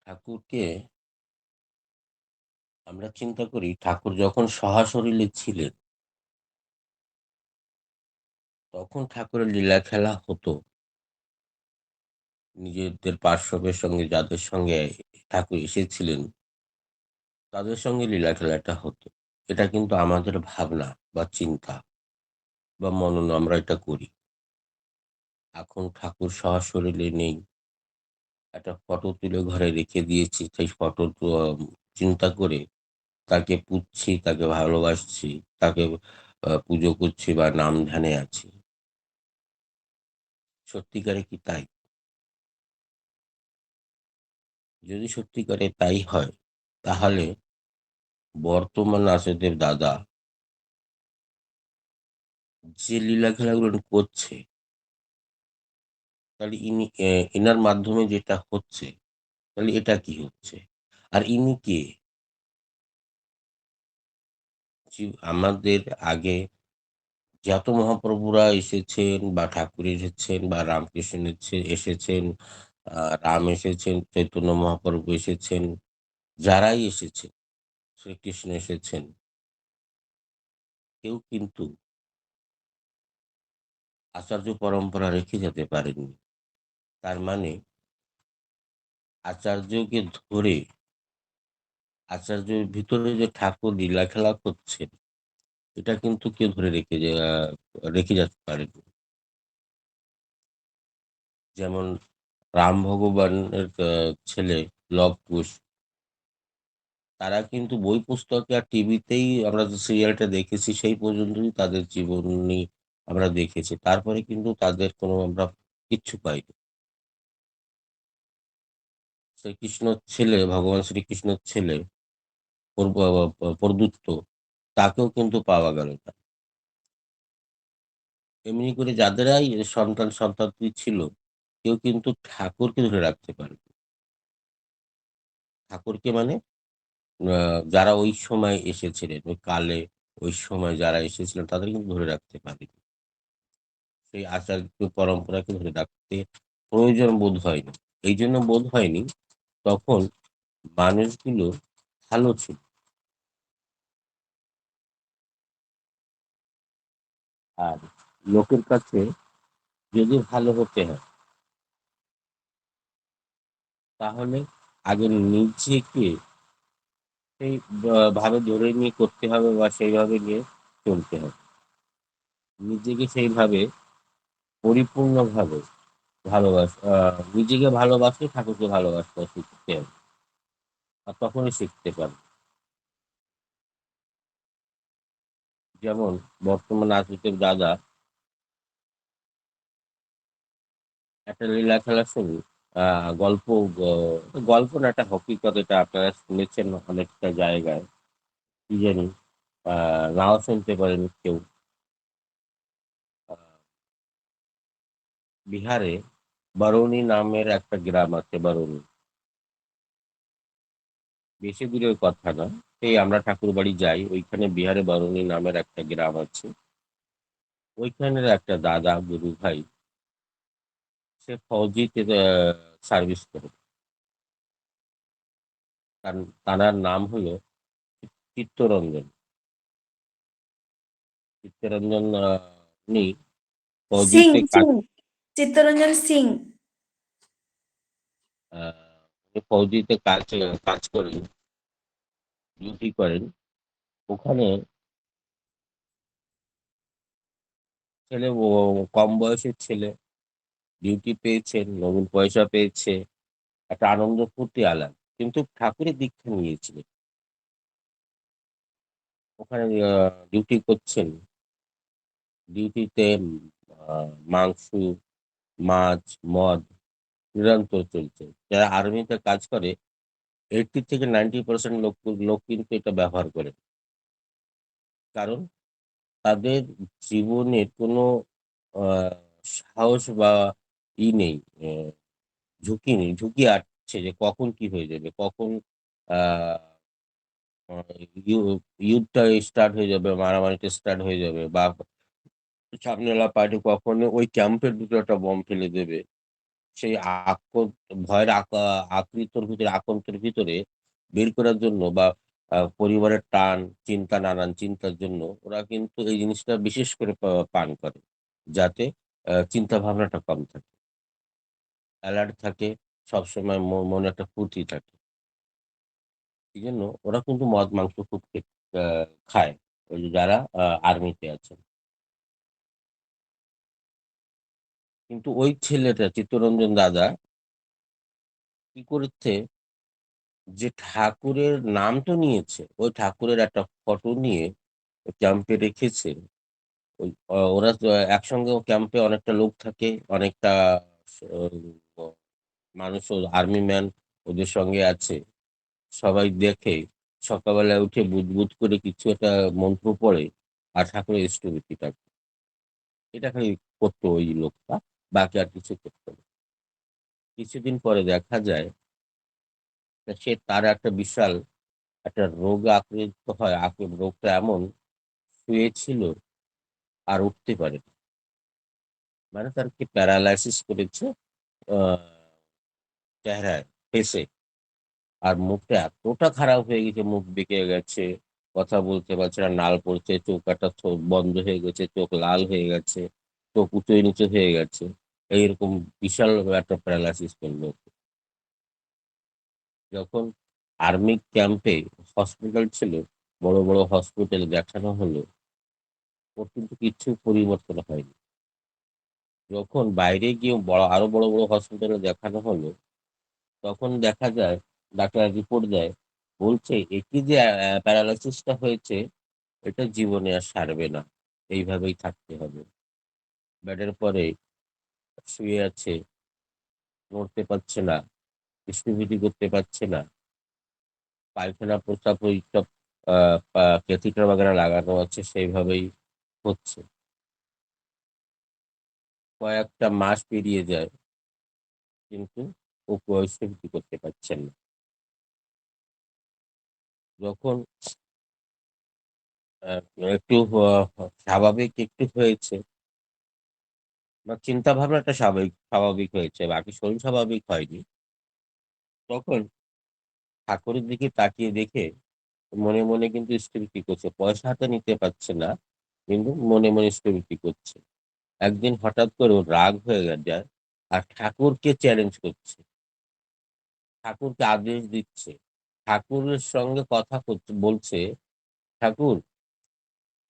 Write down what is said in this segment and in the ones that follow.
ঠাকুরকে আমরা চিন্তা করি ঠাকুর যখন সশরীরে ছিলেন, তখন ঠাকুরের লীলা খেলা হতো। নিজেদের পার্শ্ববের সঙ্গে যাদের সঙ্গে ঠাকুর এসেছিলেন, তাদের সঙ্গে লীলা খেলাটা হতো। এটা কিন্তু আমাদের ভাবনা বা চিন্তা বা মনন আমরা এটা করি। এখন ঠাকুর সশরীরে নেই। একটা ফটো তুলে ঘরে রেখে দিয়েছি। সেই ফটো তো চিন্তা করে তাকে পুজছি, তাকে ভালোবাসছি, তাকে পুজো করছি বা নাম ধ্যানে আছি। সত্যিকারে কি তাই? যদি সত্যিকারে তাই হয়, তাহলে বর্তমান রাশেদের দাদা যে লীলা খেলাগুলো করছে, তাহলে এনার মাধ্যমে যেটা হচ্ছে, তাহলে এটা কি হচ্ছে? আর ইনি কে? আমাদের আগে যত মহাপ্রভুরা এসেছেন বা ঠাকুর এসেছেন বা রামকৃষ্ণ এসেছেন, রাম এসেছেন, চৈতন্য মহাপ্রভু এসেছেন, যারাই এসেছেন, শ্রীকৃষ্ণ এসেছেন, কেউ কিন্তু আচার্য পরম্পরা রেখে যেতে পারেননি। তার মানে আচার্যকে ধরে আচার্যের ভিতরে যে ঠাকুর লীলা খেলা করছেন, এটা কিন্তু কেউ ধরে রেখে যেতে পারেনি। যেমন রাম ভগবানের ছেলে লব কুশ, তারা কিন্তু বই পুস্তকে আর টিভিতেই আমরা যে সিরিয়ালটা দেখেছি সেই পর্যন্তই তাদের জীবনী আমরা দেখেছি। তারপরে কিন্তু তাদের কোনো আমরা কিচ্ছু পাইনি। শ্রীকৃষ্ণর ছেলে, ভগবান শ্রীকৃষ্ণর ছেলে প্রদ্যুত্ত, তাকেও কিন্তু পাওয়া গেল না। এমনি করে যাদেরাই সন্তান-সন্ততি ছিল, কেউ কিন্তু ঠাকুরকে ধরে রাখতে পারেনি। ঠাকুরকে মানে আ যারা ওই সময় এসেছিলেন, ওই কালে, ওই সময় যারা এসেছিলেন তাদের কিন্তু ধরে রাখতে পারেনি। সেই আচার পরম্পরাকে ধরে রাখতে প্রয়োজন বোধ হয়নি। এইজন্য বোধ হয়নি, তখন মানুষগুলো ভালো ছিল। আর লোকের কাছে যদি ভালো হতে হয়, তাহলে আগে নিজেকে সেই ভাবে ধরে নিয়ে করতে হবে বা সেইভাবে নিয়ে চলতে হবে। নিজেকে সেইভাবে পরিপূর্ণভাবে নিজেকে ভালোবাসলে ঠাকুরকে ভালোবাসতে শিখতে হবে। আর তখনই শিখতে পারবে। যেমন বর্তমান আধুনিকের দাদা একটা লীলা খেলা শুনি। আ গল্প গ গল্প না, একটা হকিকত, এটা আপনারা শুনেছেন অনেকটা জায়গায়। কি জানি? আ নাও শুনতে পারেন কেউ। আ বিহারে বারৌনি নামের একটা গ্রাম আছে, বারৌনি। বেশি দূরের কথা না। এই আমরা ঠাকুরবাড়ি যাই, ওইখানে বিহারে বারৌনি নামের একটা গ্রাম আছে। ওইখানের একটা দাদা, গুরু ভাই, সে ফৌজিতে সার্ভিস করে। তার তাঁর নাম হলো চিত্তরঞ্জন। চিত্তরঞ্জন উনি সিং ফৌজিতে কাজ সিং চিত্তরঞ্জন সিং। আ উনি ফৌজিতে কাজ করেন, ডিউটি করেন। ওখানে কম বয়সের ছেলে ডিউটি পেয়েছেন, নতুন পয়সা পেয়েছে, একটা আনন্দ ফুর্তি আলাদা। কিন্তু ঠাকুরের দীক্ষা নিয়েছিলেন। ওখানে ডিউটি করছেন। ডিউটিতে আ মাংস, মাছ, মদ নিরন্তর চলছে। যারা আর্মিতে কাজ করে 80 থেকে 90% লোক কিন্তু এটা ব্যবহার করে। কারণ তাদের জীবনের কোনো আ সাহস বা নেই, অ্যা ঝুঁকি নেই। ঝুঁকি আসছে যে কখন কি হয়ে যাবে? কখন আ আ ইউ যুদ্ধটা স্টার্ট হয়ে যাবে, মারামারিটা স্টার্ট হয়ে যাবে, বা সামনেওয়ালা পার্টি কখনো ওই ক্যাম্পের ভিতরে একটা বম্ব ফেলে দেবে। সেই ভয়ের আকৃতর ভিতরে আকন্তের ভিতরে বের করার জন্য বা পরিবারের টান চিন্তা নানান চিন্তার জন্য ওরা কিন্তু এই জিনিসটা বিশেষ করে পান করে যাতে চিন্তা ভাবনাটা কম থাকে, অ্যালার্ট থাকে, সবসময় মনে একটা ফুর্তি থাকে। এই জন্য ওরা কিন্তু মদ মাংস খুব খায়, ওই যে যারা আর্মিতে আছেন। কিন্তু ওই ছেলেটা চিত্তরঞ্জন দাদা কি করেছে, যে ঠাকুরের নাম তো নিয়েছে, ওই ঠাকুরের একটা ফটো নিয়ে ক্যাম্পে রেখেছে। ওই ওরা তো একসঙ্গে ক্যাম্পে অনেকটা লোক থাকে, অনেকটা আহ, মানুষও আর্মি ম্যান ওদের সঙ্গে আছে। সবাই দেখে সকালবেলা উঠে বুধ করে কিছু একটা মন্ত্র পড়ে আর ঠাকুরের স্থবিরটা, এটা খালি করতো ওই লোকটা, বাকি আর কিছু করতো না। কিছুদিন পরে দেখা যায় সে তার একটা বিশাল একটা রোগে আক্রান্ত হয়, রোগটা এমন শুয়েছিল আর উঠতে পারে না। মানে তার কি প্যারালাইসিস করেছে আহ চেহারায়, ফেসে। আর মুখটা এতটা খারাপ হয়ে গেছে, মুখ বেঁকে গেছে, কথা বলতে পারছে না, নাল পড়ছে, চৌকাটা বন্ধ হয়ে গেছে, চোখ লাল হয়ে গেছে, চোখ উঁচু নিচু হয়ে গেছে। এইরকম বিশাল একটা প্যারালাইসিস করলো ওকে। যখন আর্মি ক্যাম্পে হসপিটাল ছিল, বড় বড় হসপিটাল দেখানো হলো, ওর কিন্তু কিছু পরিবর্তন হয়নি। যখন বাইরে গিয়ে আরো বড় বড় হসপিটালে দেখানো হলো, তখন দেখা যায় ডাক্তার রিপোর্ট দেয়, বলছে একই যে প্যারালাইসিসটা হয়েছে, এটা জীবনে আর সারবে না, এইভাবেই থাকতে হবে। বেডের পরে শুয়ে আছে, নড়তে পারছে না, স্টিভিটি করতে পারছে না, পায়খানা প্রস্রাব ওইসব ক্যাথিটার বাগেরা লাগানো আছে, সেইভাবেই হচ্ছে। কয়েকটা মাস পেরিয়ে যায়, কিন্তু ও স্টিভিটি করতে পারছেন না। যখন আহ, একটু স্বাভাবিক একটু হয়েছে, বা চিন্তা ভাবনাটা স্বাভাবিক স্বাভাবিক হয়েছে, বাকি শরীর স্বাভাবিক হয়নি, তখন ঠাকুরের দিকে তাকিয়ে দেখে মনে মনে কিন্তু স্থিরতি করছে, পয়সা হাতে নিতে পারছে না, কিন্তু মনে মনে স্থিরতি করছে। একদিন হঠাৎ করে ওর রাগ হয়ে যায় আর ঠাকুরকে চ্যালেঞ্জ করছে, ঠাকুরকে আদেশ দিচ্ছে, ঠাকুরের সঙ্গে কথা বলছে, ঠাকুর,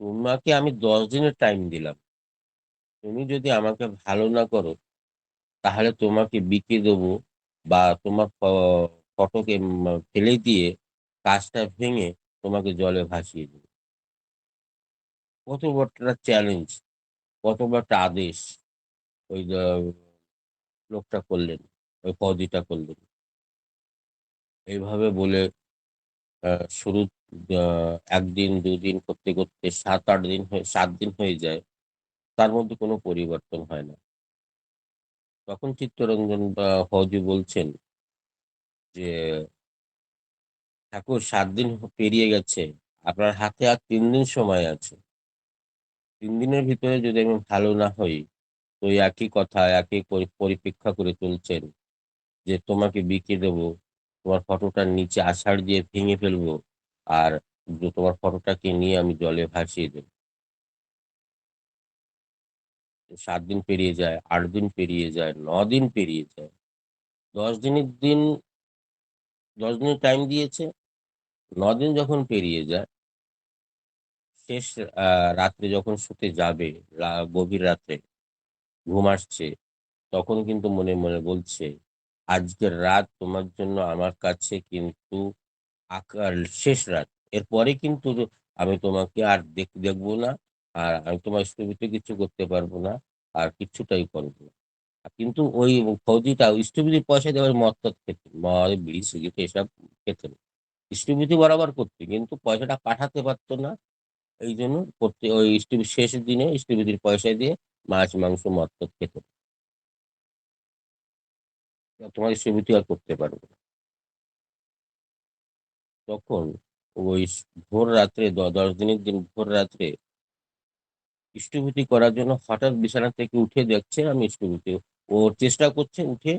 তোমাকে আমি 10 দিনের টাইম দিলাম, তুমি যদি আমাকে ভালো না করো তাহলে তোমাকে বিকে দেবো, বা তোমার ফটোকে ফেলে দিয়ে কাজটা ভেঙে তোমাকে জলে ভাসিয়ে দেবো। কত বড় একটা চ্যালেঞ্জ, কত বড় একটা আদেশ ওই লোকটা করলেন, ওই ফৌজিটা করলেন। এইভাবে বলে শুরু একদিন দুদিন করতে করতে 7-8 দিন 7 দিন হয়ে যায়, তার মধ্যে কোনো পরিবর্তন হয় না। তখন চিত্তরঞ্জন বা ফৌজি বলছেন যে, ঠাকুর, 7 দিন পেরিয়ে গেছে, আপনার হাতে আর 3 দিন সময় আছে। 3 দিনের ভিতরে যদি আমি ভালো না হই, তো ওই একই কথা একই পরিপেক্ষা করে চলছেন, যে তোমাকে বিকে দেবো, তোমার ফটোটার নিচে আছাড় দিয়ে ভেঙে ফেলবো, আর যে তোমার ফটোটাকে নিয়ে আমি জলে ভাসিয়ে দেবো। 7 দিন পেরিয়ে যায়, 8 দিন পেরিয়ে যায়, 9 দিন পেরিয়ে যায়, 10 দিনের 10 দিনের টাইম দিয়েছে। 9 দিন যখন পেরিয়ে যায়, শেষ রাত্রে যখন শুতে যাবে, গভীর রাত্রে ঘুম আসছে, তখন কিন্তু মনে মনে বলছে, আজকের রাত তোমার জন্য আমার কাছে কিন্তু আকার শেষ রাত। এরপরে কিন্তু আমি তোমাকে আর দেখবো না, আর আমি তোমার স্থবিতে কিছু করতে পারবো না, আর কিচ্ছুটাই করবো না। কিন্তু ওই ফৌজিটা স্থবিতির পয়সা দিয়ে ওই মদ টদ খেত, মদ বিড়ি সিগারেট এসব খেতেন, স্থবিতি বরাবর করতে, কিন্তু পয়সাটা পাঠাতে পারতো না। এই জন্য ওই শেষ দিনে স্থবিতির পয়সা দিয়ে মাছ মাংস মদ টদ খেত। তোমার স্থবিতি আর করতে পারবে না। তখন ওই ভোর রাত্রে 10 দিনের দিন ভোর রাত্রে স্থবিতি করার জন্য হঠাৎ বিছানা থেকে উঠে দেখছে আমি স্থবিতি ও চেষ্টা করছে উঠে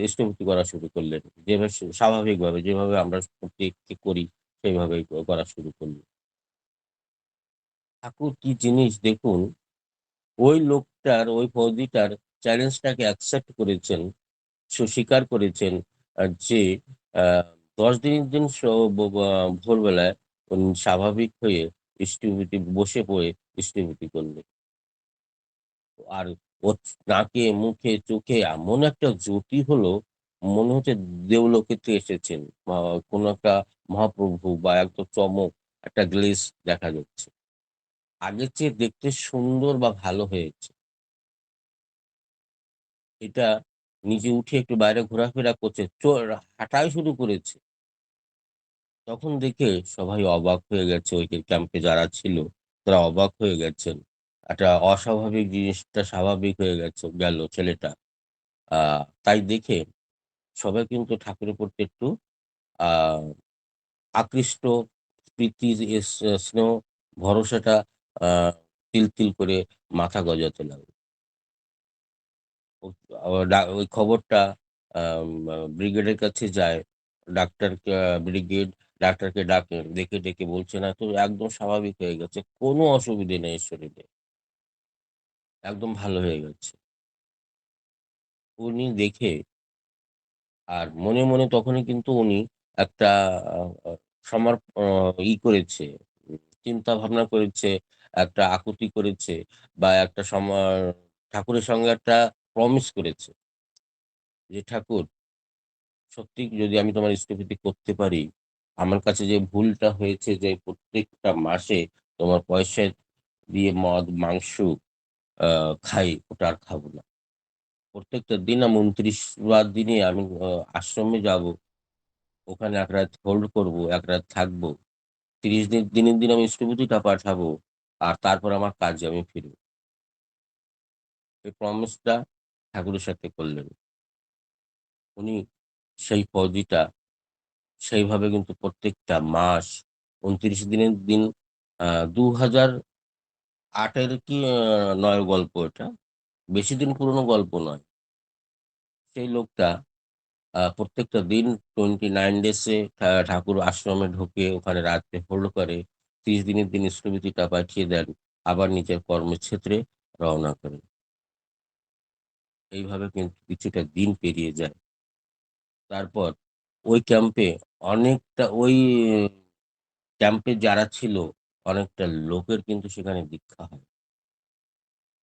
স্থপতি করা শুরু করলেন। যেভাবে স্বাভাবিকভাবে যেভাবে আমরা প্রত্যেককে করি সেইভাবেই করা শুরু করলেন। ঠাকুর কি জিনিস দেখুন, ওই লোকটার ওই ফৌজিটার চ্যালেঞ্জটাকে অ্যাকসেপ্ট করেছেন, স্বীকার করেছেন যে আহ 10 দিন ভোরবেলায় উনি স্বাভাবিক হয়ে স্থিতিতে বসে পড়ে স্থিতিপতি করলেন। আর ওর নাকে মুখে চোখে এমন একটা জ্যোতি হলো, মনে হচ্ছে দেবলোকেতে এসেছেন বা কোনো একটা মহাপ্রভু বা একদম চমক, একটা গ্লেজ দেখা যাচ্ছে। আগের চেয়ে দেখতে সুন্দর বা ভালো হয়েছে। এটা নিজে উঠে একটু বাইরে ঘোরাফেরা করছে, হাঁটাই শুরু করেছে। তখন দেখে সবাই অবাক হয়ে গেছে, ওই যে ক্যাম্পে যারা ছিল তারা অবাক হয়ে গেছেন। একটা অস্বাভাবিক জিনিসটা স্বাভাবিক হয়ে গেল ছেলেটা। তাই দেখে সবাই কিন্তু ঠাকুরের প্রতি একটু আ আকৃষ্ট, প্রীতি, স্নেহ, ভরসাটা আ তিল করে মাথা গজাতে লাগলো। ও ওই খবরটা ব্রিগেডের কাছে যায়। ডাক্তারকে ব্রিগেড ডাক্তারকে ডাকেন। ডেকে বলছে, "না তো একদম স্বাভাবিক হয়ে গেছে। কোনো অসুবিধে নেই শরীরে। একদম ভালো হয়ে গেছে।" উনি দেখে আর মনে তখনই কিন্তু উনি একটা আ আ সমর অ ই করেছে, চিন্তা ভাবনা করেছে, একটা আকুতি করেছে বা একটা ঠাকুরের সঙ্গে একটা প্রমিস করেছে যে, "ঠাকুর, সত্যি যদি আমি তোমার ইষ্টভৃতি করতে পারি, আমার কাছে যে ভুলটা হয়েছে যে প্রত্যেকটা মাসে তোমার পয়সা দিয়ে মদ, মাংস আ খাই, ওটা আর খাবো না। প্রত্যেকটা দিন আমি ২৯ বার দিনে আমি আশ্রমে যাবো। ওখানে ১ রাত হোল্ড করবো, ১ রাত থাকবো। ৩০ দিনের দিন আমি ইষ্টভৃতিটা পাঠাবো। আর তারপর আমার কাজে আমি ফিরব।" এই প্রমিসটা ঠাকুরের সাথে করলেন। উনি সেই ফৌজিটা সেইভাবে কিন্তু প্রত্যেকটা মাস ২৯ দিনের দিন আ ২০০৮ এর কি ৯ গল্প এটা। বেশি দিন পুরনো গল্প নয়। সেই লোকটা প্রত্যেকটা দিন 29 ডেজ এ ঠাকুর আশ্রমে ঢুকে ওখানে রাত্রে হোল্ড করে। ৩০ দিনের দিন স্থবিরতিটা পাঠিয়ে দেন। আবার নিজের কর্মক্ষেত্রে রওনা করেন। এইভাবে কিন্তু কিছুটা দিন পেরিয়ে যায়। তারপর ওই ক্যাম্পে ওই ক্যাম্পে যারা ছিল অনেকটা লোকের কিন্তু সেখানে দীক্ষা হয়।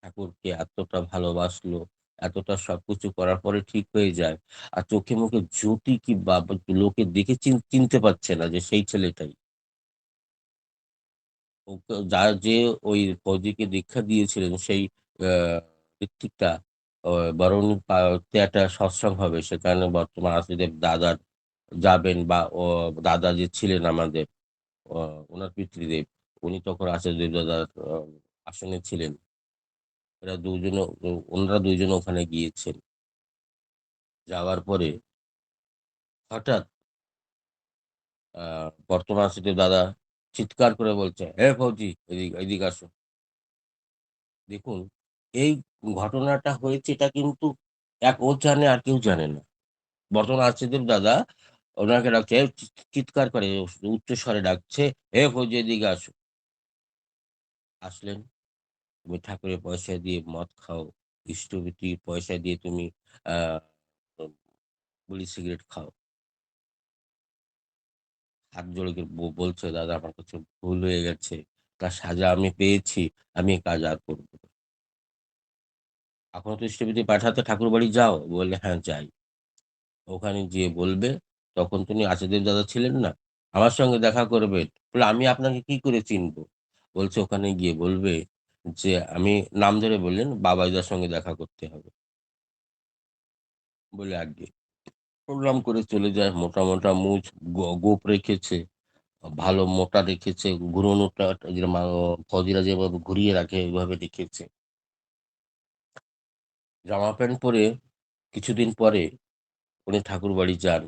ঠাকুরকে এতটা ভালোবাসলো, এতটা সবকিছু করার পরে ঠিক হয়ে যায়। আর চোখে মুখে জ্যোতি কি লোকে দেখে চিনতে পারছে না যে সেই ছেলেটাই। যে ওই ফৌজিকে দীক্ষা দিয়েছিলেন সেই আ ঋত্বিকটা অ বরণী তে একটা সৎসঙ্গ হবে। সেখানে বর্তমান আচার্যদেব দাদা যাবেন বা দাদা যে ছিলেন আমাদের অ উনার পিতৃদেব, উনি তখন আচার্যদেব দাদার আসনে ছিলেন। এরা দুজনে উনারা ২ জন ওখানে গিয়েছেন। যাওয়ার পরে হঠাৎ আ বর্তমান আচার্যদেব দাদা চিৎকার করে বলছে, "হে ফৌজি এদিকে আসো।" দেখুন, এই ঘটনাটা হয়েছে এটা কিন্তু ও জানে আর কেউ জানে না। বর্তমান আচার্যদেব দাদা ওনাকে ডাকছে, চিৎকার করে উচ্চস্বরে ডাকছে, "হে ফৌজি এদিকে আসো।" আসলেন। তুমি ঠাকুরের পয়সা দিয়ে মদ খাও, ইষ্টবৃত্তির পয়সা দিয়ে তুমি আ বিড়ি সিগারেট খাও। হাত জোড় করে বলছে, "দাদা আমার কাছে ভুল হয়ে গেছে। তার সাজা আমি পেয়েছি। আমি এ কাজ আর করব না। এখনো তো ইষ্টবৃত্তি পাঠাতে ঠাকুরবাড়ি যাও?" বললে, "হ্যাঁ, যাই।" ওখানে যেয়ে বলবে, তখন তিনি আচার্যদেব দাদা ছিলেন না? "আমার সঙ্গে দেখা করবেন।" বলল, "আমি আপনাকে কি করে চিনব?" বলছে, "ওখানে গিয়ে বলবে যে" নাম ধরে বললেন, "বাবাইদার সঙ্গে দেখা করতে হবে।" বলে, "আজ্ঞে।" প্রণাম করে চলে যায়। মোটা মুছ, গোঁফ রেখেছে। ভালো মোটা রেখেছে। ঘুরানোটা যে ফৌজিরা যেভাবে ঘুরিয়ে রাখে ওইভাবে রেখেছে। জামা প্যান্ট পরে কিছুদিন পরে উনি ঠাকুরবাড়ি যান।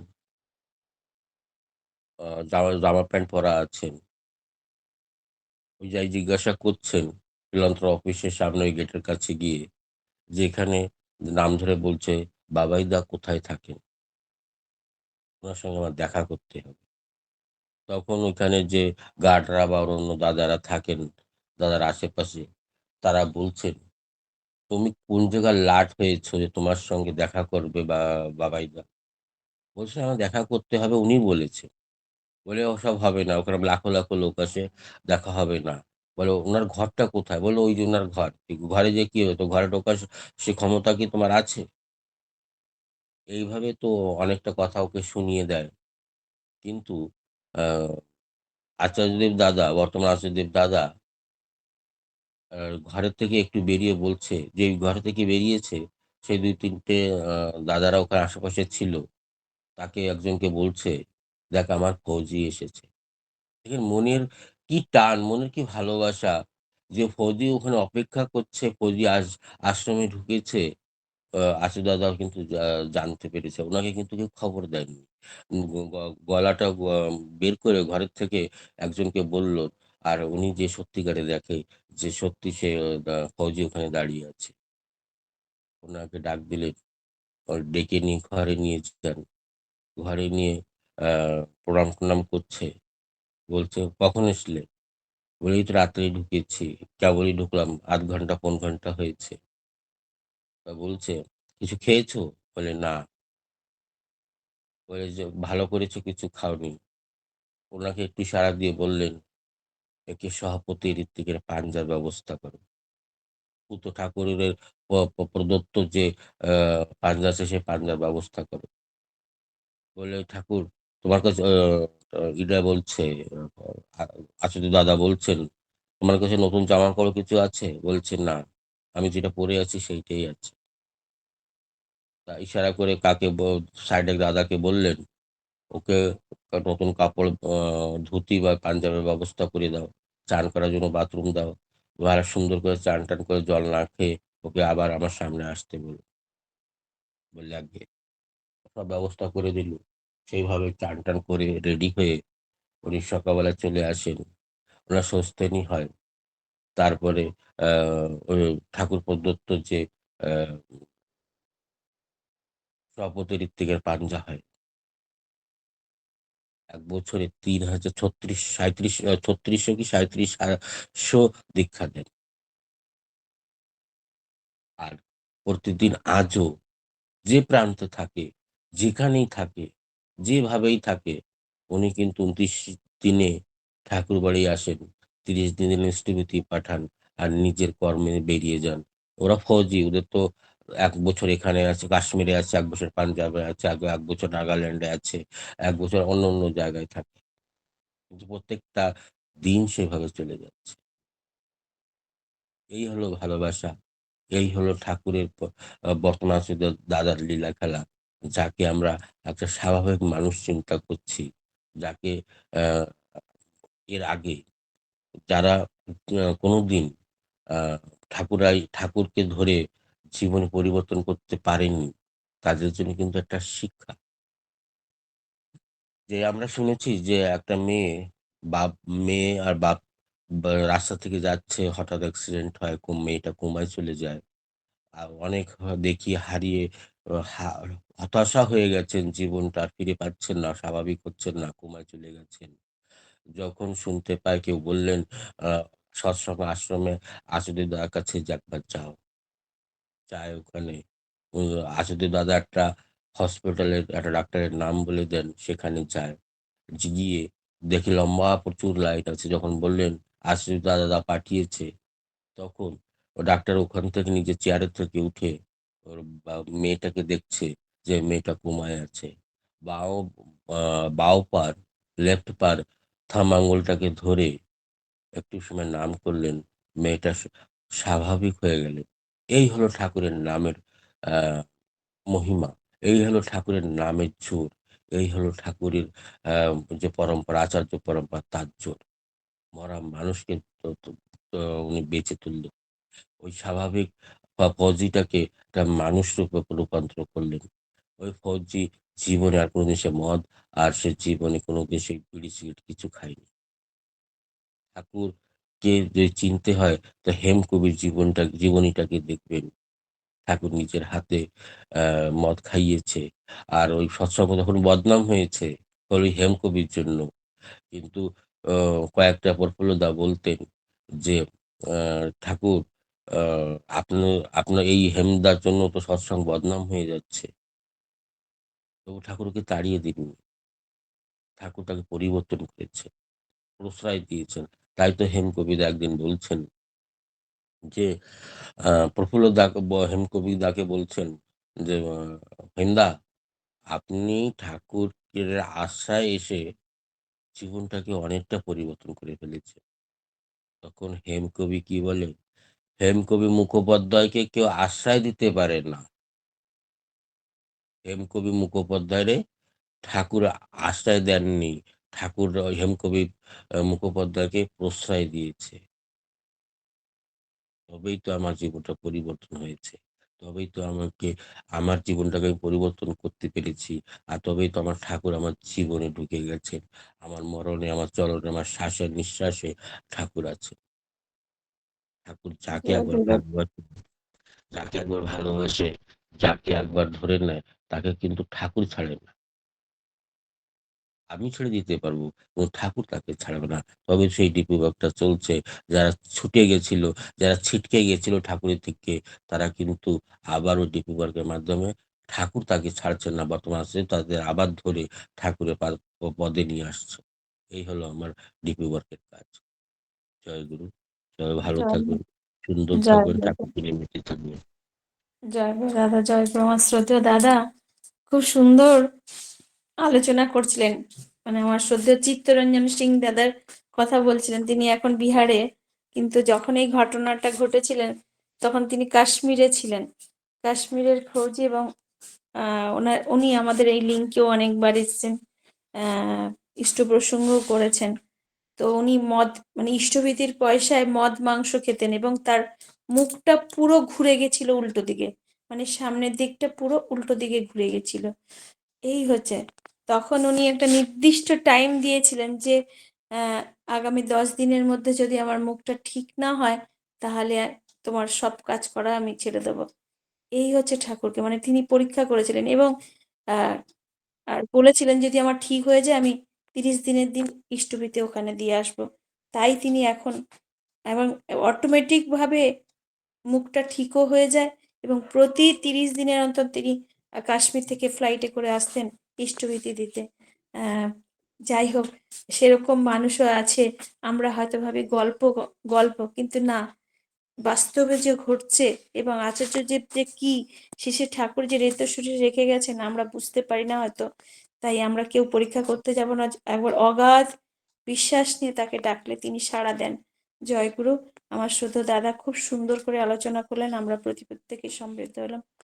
জামা প্যান্ট পরা আছেন। ওই জিজ্ঞাসা করছেন, পেলন্ত্র অফিসের সামনে ওই গেটের কাছে গিয়ে যে, "এখানে নাম ধরে বলছে, "বাবাইদা কোথায় থাকেন? উনার সঙ্গে আমার দেখা করতে হবে।" তখন ওইখানে যে গার্ডরা বা অন্য দাদারা থাকেন, দাদার আশেপাশে, তারা বলছেন, "তুমি কোন জায়গার লাট হয়েছো যে তোমার সঙ্গে দেখা করবে বা বাবাইদা?" বলছে, "আমার দেখা করতে হবে, উনি বলেছেন।" বলে, "ওসব হবে না। ওখানে লাখো, লাখো লোক আসে, দেখা হবে না।" বলে, "উনার ঘরটা কোথায়?" বলল, "ওই যে উনার ঘর।" ঘরে যেয়ে কি হতো? ঘরে ঢোকার সে ক্ষমতা কি তোমার আছে? এইভাবে তো অনেকটা কথা ওকে শুনিয়ে দেয়। কিন্তু আ আচার্যদেব দাদা, বর্তমান আচার্যদেব দাদা আ ঘরের থেকে একটু বেরিয়ে বলছে, যেই ঘর থেকে বেরিয়েছে, সেই ২-৩ টে আ দাদারা ওখানে আশেপাশে ছিল। তাকে একজনকে বলছে, "দেখ আমার ফৌজি এসেছে।" দেখেন মনের কি টান, মনের কি ভালোবাসা যে ফৌজি ওখানে অপেক্ষা করছে, ফৌজি আশ্রমে ঢুকেছে। আশু দাদাও কিন্তু জানতে পেরেছে। উনাকে কিন্তু কেউ খবর দেয়নি। গ গ গলাটা বের করে ঘরের থেকে একজনকে বলল। আর উনি যে সত্যিকারে দেখে যে সত্যি সে ফৌজি ওখানে দাঁড়িয়ে আছে। উনাকে ডাক দিলে ডেকে নিয়ে ঘরে নিয়ে যান। ঘরে নিয়ে আ প্রণাম-টনাম করছে। বলছে, "কখন এসলে?" বলি, "এই তো রাত্রেই ঢুকেছি। কেবলই ঢুকলাম। ০.৫ ঘন্টা, পৌন ঘন্টা হয়েছে।" বলছে, "কিছু খেয়েছো?" বলে, "না।" বলে যে, "ভালো করেছো কিছু খাওনি।" উনাকে একটু ইশারা দিয়ে বললেন, "একে সভাপতি ঋত্বিকের পাঞ্জার ব্যবস্থা করো।" পূত ঠাকুরের প্রদত্ত যে আ পাঞ্জা আছে সে পাঞ্জার ব্যবস্থা করো। বললে, "ঠাকুর তোমার কাছে" ইরা বলছে, আ আচার্য দাদা বলছেন, "তোমার কাছে নতুন জামাকাপড় কিছু আছে?" বলছে, "না, আমি যেটা পরে আছি সেইটাই আছে।" তা ইশারা করে কাকে সাইডের দাদাকে বললেন, "ওকে নতুন কাপড় ধুতি বা পাঞ্জাবের ব্যবস্থা করে দাও। চান করার জন্য বাথরুম দাও। ভালো সুন্দর করে চান-টান করে জল না খেয়ে ওকে আবার আমার সামনে আসতে বলো।" বললে, "আজ্ঞে।" সব ব্যবস্থা করে দিল। সেইভাবে চান-টান করে রেডি হয়ে উনি সকালবেলা চলে আসেন। উনার সস্তেনি হয়। তারপরে আ ওই ঠাকুর প্রদত্ত যে আ সভাপতি ঋত্বিকের পাঞ্জা হয়। ১ বছরে ৩,০০০ ৩৬ কি ৩৭০০ দীক্ষা দেন। আর প্রতিদিন আজও যে প্রান্তে থাকে, যেখানেই থাকে, যেভাবেই থাকে, উনি কিন্তু ২৯ দিনে ঠাকুরবাড়ি আসেন। ৩০ দিনের নিষ্ঠিবিতি পাঠান। আর নিজের কর্মে বেরিয়ে যান। ওরা ফৌজি, ওদের তো ১ বছর এখানে আছে, কাশ্মীরে আছে, ১ বছর পাঞ্জাবে আছে, ১ বছর নাগাল্যান্ডে আছে, ১ বছর অন্য জায়গায় থাকে। কিন্তু প্রত্যেকটা দিন সেভাবে চলে যাচ্ছে। এই হলো ভালোবাসা। এই হলো ঠাকুরের বর্তমান দাদার লীলা খেলা। যাকে আমরা একটা স্বাভাবিক মানুষ চিন্তা করছি। যাকে আ এর আগে যারা কোনদিন আ ঠাকুরকে ধরে জীবনে পরিবর্তন করতে পারেননি, তাদের জন্য কিন্তু একটা শিক্ষা। যে আমরা শুনেছি যে একটা বাপ মেয়ে আর বাপ রাস্তা থেকে যাচ্ছে, হঠাৎ অ্যাক্সিডেন্ট হয়, মেয়েটা কোমায় চলে যায়। অনেক দেখি হারিয়ে অ হা হতাশা হয়ে গেছেন, জীবনটা আর ফিরে পাচ্ছেন না, স্বাভাবিক হচ্ছেন না, কোমায় চলে গেছেন। যখন শুনতে পায় কেউ বললেন আ সৎসঙ্গ আশ্রমে আসিফ দাদার কাছে একবার যাও। যায় ওখানে। ও আসিফ দাদা একটা হসপিটালের একটা ডাক্তারের নাম বলে দেন, সেখানে যায়। গিয়ে দেখি লম্বা প্রচুর লাইট আছে। যখন বললেন আসিফ দাদা পাঠিয়েছে, তখন ডাক্তার ওখান থেকে নিজের চেয়ারের থেকে উঠে ওর মেয়েটাকে দেখছে যে মেয়েটা কোমায় আছে। বাও আ বাও পার, লেফট পার থাম্ব আঙ্গুলটাকে ধরে একটু সময় নাম করলেন। মেয়েটা স্বাভাবিক হয়ে গেলেন। এই হলো ঠাকুরের নামের আ মহিমা। এই হলো ঠাকুরের নামের জোর। এই হলো ঠাকুরের আ যে পরম্পরা, আচার্য পরম্পরা তার জোর। মরা মানুষকে তো তো তো উনি বেঁচে তুললেন। ওই স্বাভাবিক ফৌজিটাকে একটা মানুষ রূপে রূপান্তর করলেন। ওই ফৌজি জীবনে আর কোনদিন সে মদ আর সে জীবনে কোনদিন সে বিড়ি সিগারেট কিছু খায়নি। ঠাকুরকে যদি চিনতে হয় তো হেমকবির জীবনীটাকে দেখবেন। ঠাকুর নিজের হাতে মদ খাইয়েছে। আর ওই সৎসঙ্গ তখন বদনাম হয়েছে ওই হেমকবির জন্য। কিন্তু কয়েকটা প্রফুল্লদা বলতেন যে, ঠাকুর, আ আপনি আপনার এই হেমদার জন্য তো সৎসঙ্গ বদনাম হয়ে যাচ্ছে। তবু ঠাকুর ওকে তাড়িয়ে দেননি। ঠাকুর তাকে পরিবর্তন করেছেন, প্রশ্রয় দিয়েছেন। তাই তো হেমকবিরা একদিন বলছেন যে, প্রফুল্লদাকে হেমকবিদাকে বলছেন যে, "হেমদা, আপনি ঠাকুরের আশ্রয়ে এসে জীবনটাকে অনেকটা পরিবর্তন করে ফেলেছেন।" তখন হেমকবি কি বলে? হেমকবি মুখোপাধ্যায়কে কেউ আশ্রয় দিতে পারে না। হেমকবি মুখোপাধ্যায়রে ঠাকুর আশ্রয় দেননি। ঠাকুর হেমকবি মুখোপাধ্যায়কে প্রশ্রয় দিয়েছে। তবেই তো আমার জীবনটা পরিবর্তন হয়েছে। তবেই তো আমার জীবনটাকে আমি পরিবর্তন করতে পেরেছি। আর তবেই তো আমার ঠাকুর আমার জীবনে ঢুকে গেছেন। আমার মরণে, আমার চলনে, আমার শ্বাসে নিঃশ্বাসে ঠাকুর আছেন। ঠাকুর যাকে একবার জয়গুরু। ভালোবাসে, যাকে একবার ভালোবাসে, যাকে একবার ধরে নেয়, তাকে কিন্তু ঠাকুর ছাড়ে না। আমি ছেড়ে দিতে পারবো, কিন্তু ঠাকুর তাকে ছাড়বে না। তবে সেই ডিপি-ওয়ার্কটা চলছে। যারা ছুটে গেছিল, যারা ছিটকে গেছিল ঠাকুরের থেকে, তারা কিন্তু আবার ওই ডিপি-ওয়ার্কের মাধ্যমে ঠাকুর তাকে ছাড়ছেন না। বর্তমান আছে তাদের আবার ধরে ঠাকুরের পদে নিয়ে আসছে। এই হলো আমার ডিপি-ওয়ার্কের কাজ। জয় গুরু। সবাই ভালো জয় থাকবেন, সুন্দর জয় থাকবেন, গুরু। ঠাকুরকে নিয়ে বেঁচে থাকবেন। জয় গুরু দাদা, জয় গুরু। আমার শ্রদ্ধেয় দাদা খুব সুন্দর আলোচনা করছিলেন। মানে আমার শ্রদ্ধেয় চিত্তরঞ্জন সিং দাদার কথা বলছিলেন। তিনি এখন বিহারে, কিন্তু যখন এই ঘটনাটা ঘটেছিলেন তখন তিনি কাশ্মীরে ছিলেন। কাশ্মীরের খোঁজ, এবং উনি আমাদের এই লিঙ্কেও অনেকবার এসেছেন, ইষ্ট প্রসঙ্গও করেছেন। তো উনি মদ, মানে ইষ্টভীতির পয়সায় মদ মাংস খেতেন, এবং তার মুখটা পুরো ঘুরে গেছিল উল্টো দিকে, মানে সামনের দিকটা পুরো উল্টো দিকে ঘুরে গেছিল। এই হচ্ছে, তখন উনি একটা নির্দিষ্ট টাইম দিয়েছিলেন যে আহ, আগামী 10 দিনের মধ্যে যদি আমার মুখটা ঠিক না হয়, তাহলে তোমার সব কাজ করা আমি ছেড়ে দেবো। এই হচ্ছে ঠাকুরকে, মানে তিনি পরীক্ষা করেছিলেন, এবং আহ আর বলেছিলেন যদি আমার ঠিক হয়ে যায় আমি 30 দিনের দিন ইষ্টভীতি ওখানে দিয়ে আসবো। তাই তিনি এখন, এবং অটোমেটিক ভাবে মুখটা ঠিকও হয়ে যায়, এবং প্রতি 30 দিনের অন্তর তিনি কাশ্মীর থেকে ফ্লাইটে করে আসতেন ইষ্টভীতি দিতে। আহ যাই হোক, সেরকম মানুষও আছে। আমরা হয়তো ভাবি গল্প, গল্প, কিন্তু না, বাস্তবে যে ঘটছে এবং আচার্যদেব যে কি শেষে ঠাকুর যে রেতস্বরী রেখে গেছেন আমরা বুঝতে পারি না হয়তো। তাই আমরা কেউ পরীক্ষা করতে যাব না, একবার অগাধ বিশ্বাস নিয়ে তাকে ডাকলে তিনি সাড়া দেন। জয়গুরু। আমার শুধু দাদা খুব সুন্দর করে আলোচনা করলেন, আমরা প্রত্যেকে সমৃদ্ধ হলাম।